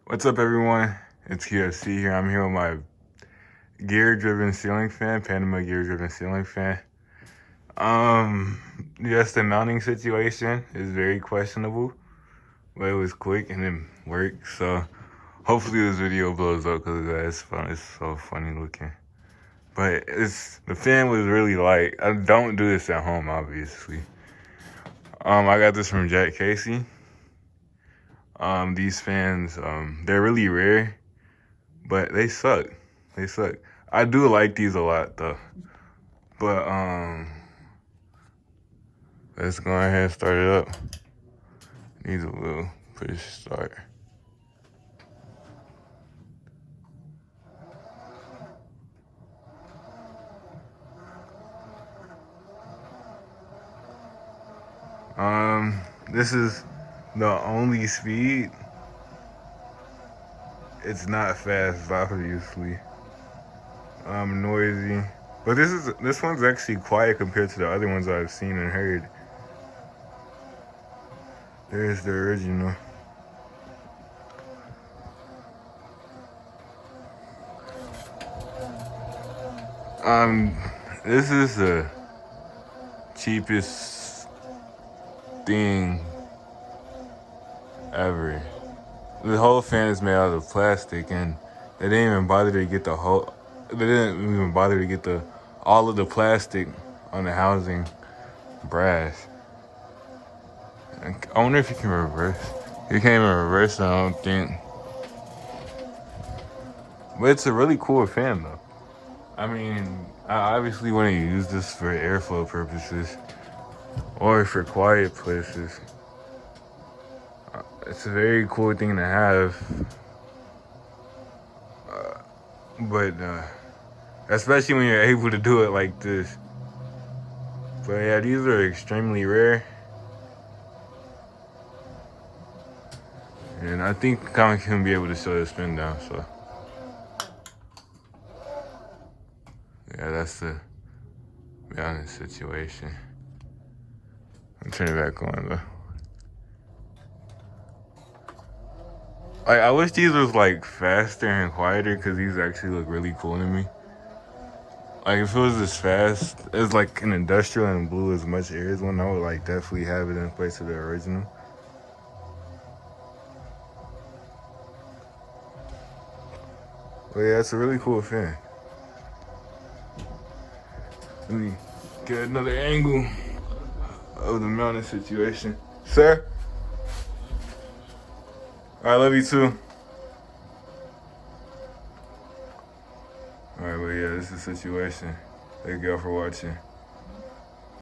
What's up, everyone? It's QFC here. I'm here with my gear-driven ceiling fan, Panama gear-driven ceiling fan. Yes, the mounting situation is very questionable, but it was quick and it worked. So hopefully this video blows up because it's fun. It's so funny looking. But the fan was really light. I don't do this at home, obviously. I got this from Jack Casey. These fans, they're really rare, but they suck. They suck. I do like these a lot though. But let's go ahead and start it up. Needs a little push start. This is the only speed. It's not fast, obviously. Noisy. But this one's actually quiet compared to the other ones I've seen and heard. There's the original. This is the cheapest thing ever. The whole fan is made out of plastic, and they didn't even bother to get all of the plastic on the housing brass. I wonder if you can reverse. You can't even reverse it, I don't think. But it's a really cool fan though. I mean, I obviously want to use this for airflow purposes or for quiet places. It's a very cool thing to have. But especially when you're able to do it like this. But yeah, these are extremely rare. And I think Comic can be able to slow the spin down, so. Yeah, that's the honest situation. I'll turn it back on though. Like, I wish these was like faster and quieter because these actually look really cool to me. Like, if it was as fast as like an industrial and blew as much air as one, I would like definitely have it in place of the original. But yeah, it's a really cool fan. Let me get another angle of the mounting situation. Sir? I love you too. Alright, but yeah, this is the situation. Thank y'all for watching.